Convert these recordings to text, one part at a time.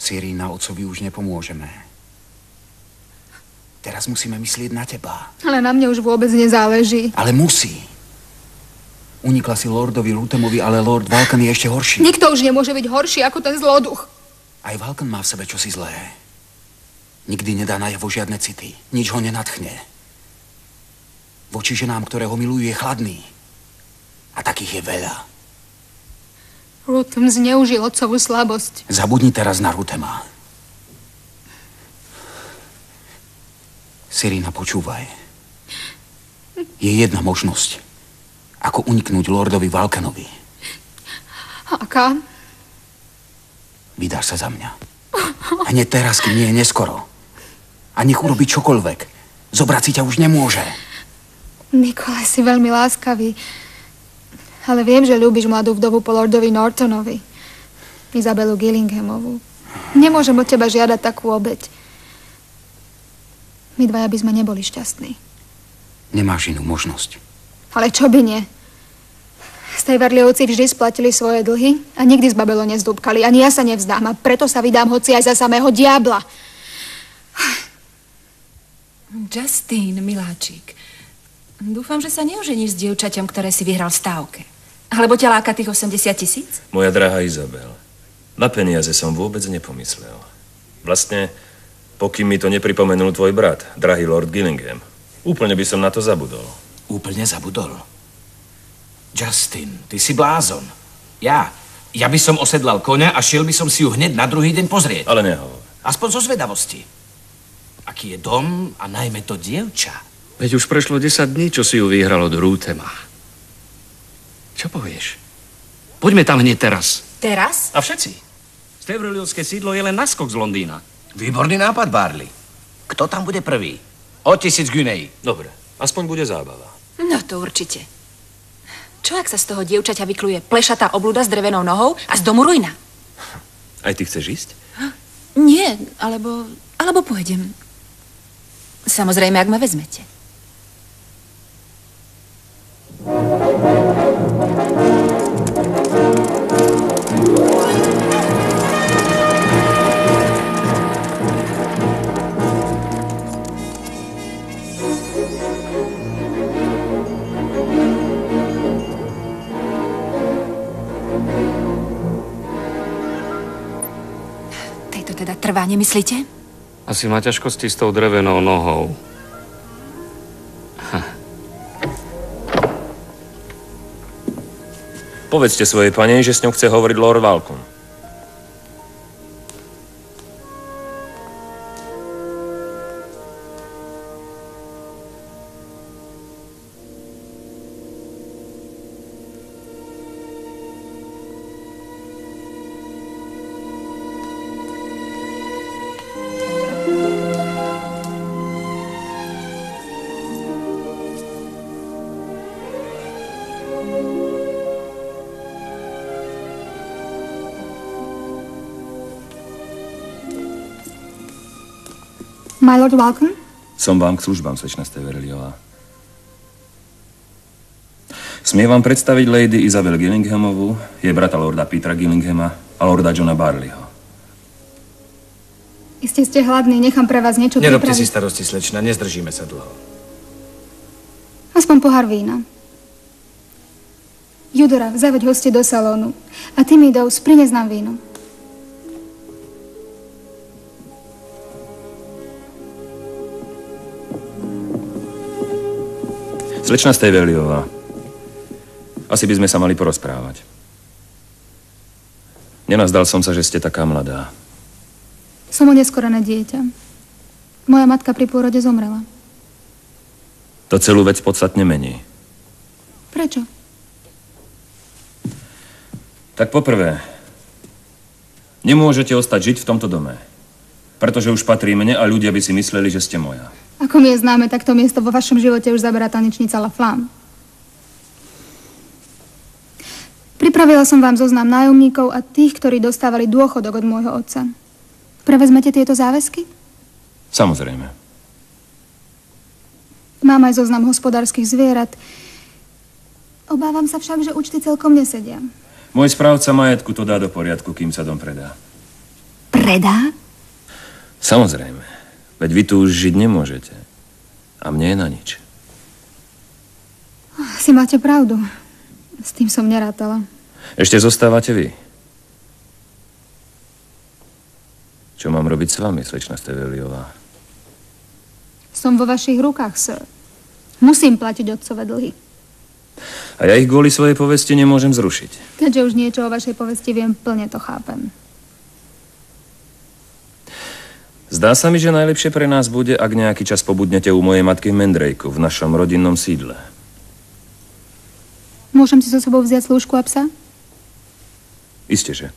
Cyrina, otcovi už nepomôžeme. Teraz musíme myslieť na teba. Ale na mne už vôbec nezáleží. Ale musí. Unikla si lordovi Lutemovi, ale lord Vulcan je ešte horší. Nikto už nemôže byť horší ako ten zloduch. Aj Vulcan má v sebe čosi zlé. Nikdy nedá najavo žiadne city. Nič ho nenadchne. Voči ženám, ktoré ho milujú, je chladný. A takých je veľa. Lutem zneužil otcovú slabosť. Zabudni teraz na Rutema. Cyrina, počúvaj. Je jedna možnosť, ako uniknúť lordovi Vulcanovi. Aká? Vydáš sa za mňa. A nie teraz, kým nie je neskoro. A nech urobí čokoľvek. Zobrať si ťa už nemôže. Nikolaj, si veľmi láskavý. Ale viem, že ľúbiš mladú vdovu po lordovi Nortonovi. Izabelu Gillinghamovú. Nemôžem od teba žiadať takú obeť. My dvaja by sme neboli šťastní. Nemáš inú možnosť. Ale čo by nie? Stejvarliovci vždy splatili svoje dlhy a nikdy z Babelo nezdúbkali. Ani ja sa nevzdám a preto sa vydám hoci aj za samého diabla. Justin, miláčik. Dúfam, že sa neoženíš s dievčaťom, ktoré si vyhral v stávke. Alebo ťa láka tých 80 000? Moja drahá Izabel, na peniaze som vôbec nepomyslel. Vlastne, pokým mi to nepripomenul tvoj brat, drahý lord Gillingham, úplne by som na to zabudol. Úplne zabudol? Justin, ty si blázon. Ja by som osedlal koňa a šiel by som si ju hneď na druhý deň pozrieť. Ale nehovor. Aspoň zo zvedavosti. Aký je dom a najmä to dievča. Veď už prešlo 10 dní, čo si ju vyhral od Rutema. Čo povieš? Poďme tam hneď teraz. Teraz? A všetci. Stejvarliovské sídlo je len naskok z Londýna. Výborný nápad, Barley. Kto tam bude prvý? O 1000 guinei. Dobre, aspoň bude zábava. No to určite. Čo ak sa z toho dievčaťa vykluje plešatá obluda s drevenou nohou a z domu ruina? Aj ty chceš ísť? Nie, alebo pôjdem. Samozrejme, ak ma vezmete. Tejto teda trvá, nemyslíte? Asi má ťažkosti s tou drevenou nohou. Povedzte svojej pani, že s ňou chce hovoriť lord Vulcan. My lord Vulcan? Som vám k službám, slečna Stejvarliová. Smiem vám predstaviť lady Izabel Gillinghamovú, jej brata lorda Petera Gillinghama a lorda Johna Barleyho. Iste ste hladní, nechám pre vás niečo Nerobte pripraviť. si starosti, slečna, nezdržíme sa dlho. Aspoň pohár vína. Judora, zaveď hostie do salónu. A ty, Meadows, prines nám víno. Slečna Stejvarliová, asi by sme sa mali porozprávať. Nenazdal som sa, že ste taká mladá. Som oneskorené dieťa. Moja matka pri pôrode zomrela. To celú vec podstatne mení. Prečo? Tak poprvé, Nemôžete ostať žiť v tomto dome. Pretože už patrí mne a ľudia by si mysleli, že ste moja. Ako mi je známe, tak to miesto vo vašom živote už zaberá tanečnica La Flamme. Pripravila som vám zoznam nájomníkov a tých, ktorí dostávali dôchodok od môjho otca. Prevezmete tieto záväzky? Samozrejme. Mám aj zoznam hospodárskych zvierat. Obávam sa však, že účty celkom nesedia. Môj správca majetku to dá do poriadku, kým sa dom predá. Predá? Samozrejme. Veď vy tu už žiť nemôžete. A mne je na nič. Asi máte pravdu. S tým som nerátala. Ešte zostávate vy. Čo mám robiť s vami, slečna Steveliová? Som vo vašich rukách, sir. Musím platiť otcové dlhy. A ja ich kvôli svojej povesti nemôžem zrušiť. Keďže už niečo o vašej povesti viem, plne to chápem. Zdá sa mi, že najlepšie pre nás bude, ak nejaký čas pobudnete u mojej matky v Mendrejku, v našom rodinnom sídle. Môžem si so sebou vziať slúžku a psa? Isteže.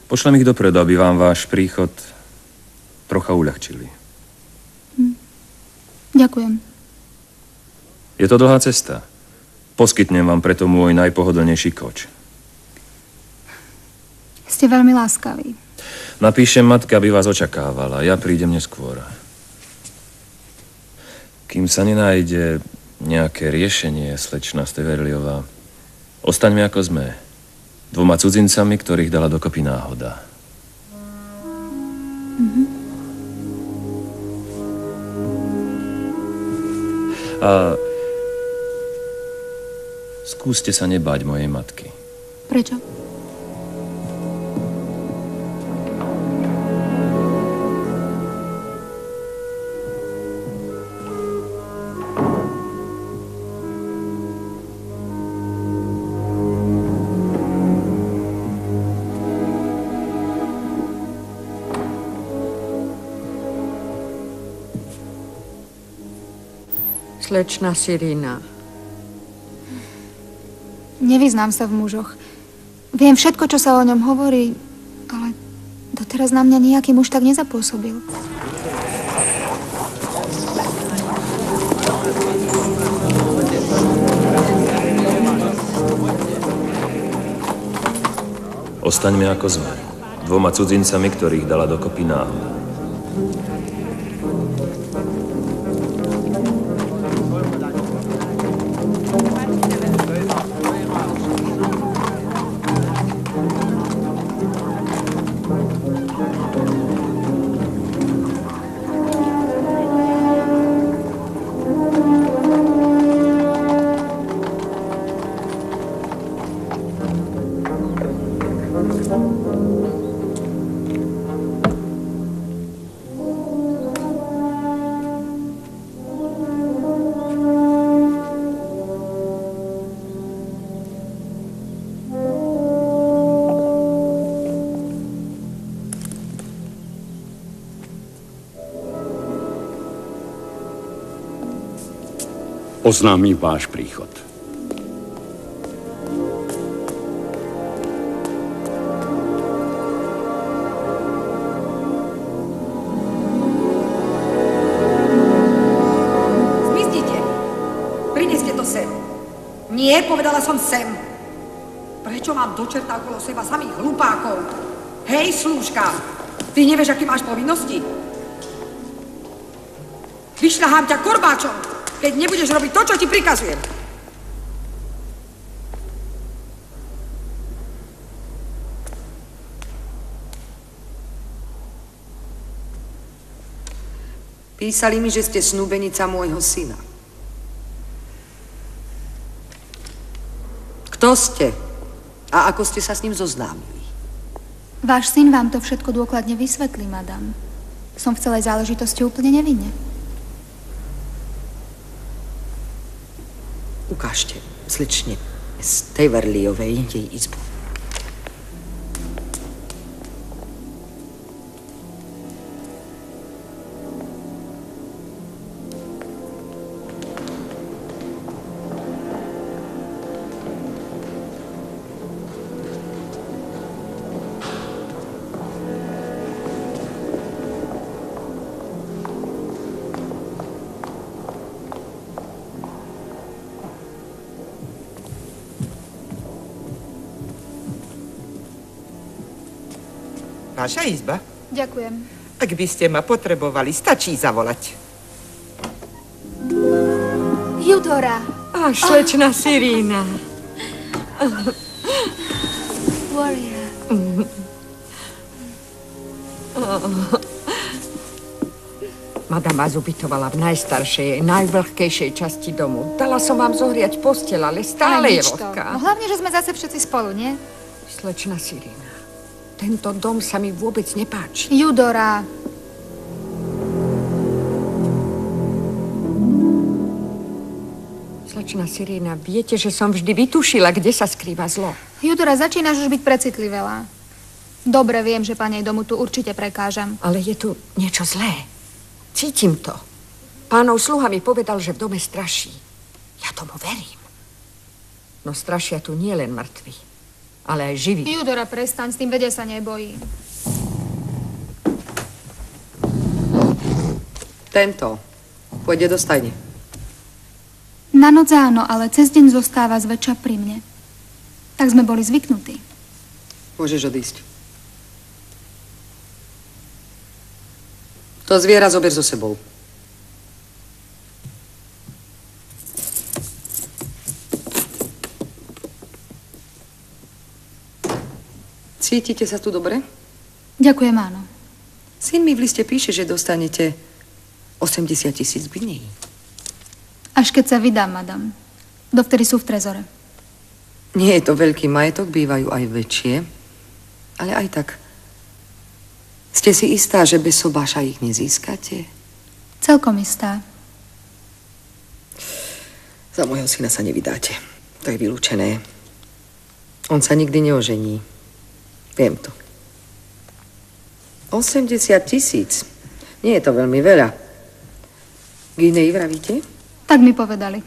Pošlem ich dopredu, aby vám váš príchod trocha uľahčili. Ďakujem. Je to dlhá cesta. Poskytnem vám preto môj najpohodlnejší koč. Ste veľmi láskaví. Napíšem matke, aby vás očakávala. Ja prídem neskôr. Kým sa nenájde nejaké riešenie, slečna Steverliová, ostaňme ako sme. Dvoma cudzincami, ktorých dala dokopy náhoda. A skúste sa nebáť mojej matky. Prečo? Slečna Sirína. Nevyznám sa v mužoch. Viem všetko, čo sa o ňom hovorí, ale doteraz na mňa nejaký muž tak nezapôsobil. Ostaňme ako sme. Dvoma cudzincami, ktorých dala dokopy náhoda. Oznámim váš príchod. Zmiznite! Prineste to sem. Nie, povedala som sem. Prečo mám do čerta okolo seba samých hlupákov? Hej, slúžka, ty nevieš, aké máš povinnosti? Vyšľahám ťa korbáčom, keď nebudeš robiť to, čo ti prikazujem. Písali mi, že ste snúbenica môjho syna. Kto ste? A ako ste sa s ním zoznámili? Váš syn vám to všetko dôkladne vysvetlí, madam. Som v celej záležitosti úplne nevinne. Ukážte slečne Steverliovej jej izbu. Vaša izba? Ďakujem. Ak by ste ma potrebovali, stačí zavolať. Judora. Slečna Sirína. Warrior. Madame vás ubytovala v najstaršej, najvlhkejšej časti domu. Dala som vám zohriať posteľ, ale stále je vlhká. No hlavne, že sme zase všetci spolu, nie? Slečna Sirína, tento dom sa mi vôbec nepáči. Judora. Slečna Sirína, viete, že som vždy vytušila, kde sa skrýva zlo. Judora, začínaš už byť precitlivelá. Dobre, viem, že panej domu tu určite prekážam. Ale je tu niečo zlé. Cítim to. Pánov sluha mi povedal, že v dome straší. Ja tomu verím. No strašia tu nie len mŕtvi, ale aj živí. Judora, prestaň, s tým vedia sa nebojí. Tento pôjde do stajne. Na noc áno, ale cez deň zostáva zväčša pri mne. Tak sme boli zvyknutí. Môžeš odísť. To zviera zober so sebou. Cítite sa tu dobre? Ďakujem, áno. Syn mi v liste píše, že dostanete 80 000 guineí. Až keď sa vydám, madam. Dovtedy sú v trezore. Nie je to veľký majetok, bývajú aj väčšie. Ale aj tak. Ste si istá, že bez sobáša ich nezískate? Celkom istá. Za môjho syna sa nevydáte. To je vylúčené. On sa nikdy neožení. Viem to. 80 000. Nie je to veľmi veľa. Guinei vravíte? Tak mi povedali.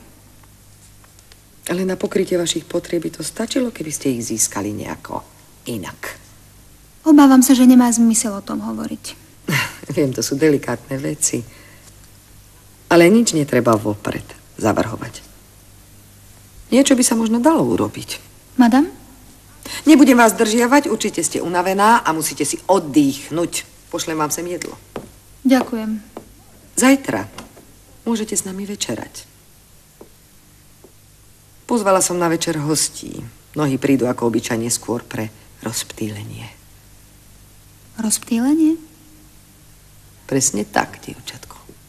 Ale na pokrytie vašich potrieb by to stačilo, keby ste ich získali nejako inak. Obávam sa, že nemá zmysel o tom hovoriť. Viem, to sú delikátne veci. Ale nič netreba vopred zavrhovať. Niečo by sa možno dalo urobiť. Madam? Nebudem vás držiavať, určite ste unavená a musíte si oddychnúť. Pošlem vám sem jedlo. Ďakujem. Zajtra môžete s nami večerať. Pozvala som na večer hostí. Mnohí prídu ako obyčajne skôr pre rozptýlenie. Rozptýlenie? Presne tak, dievčatko.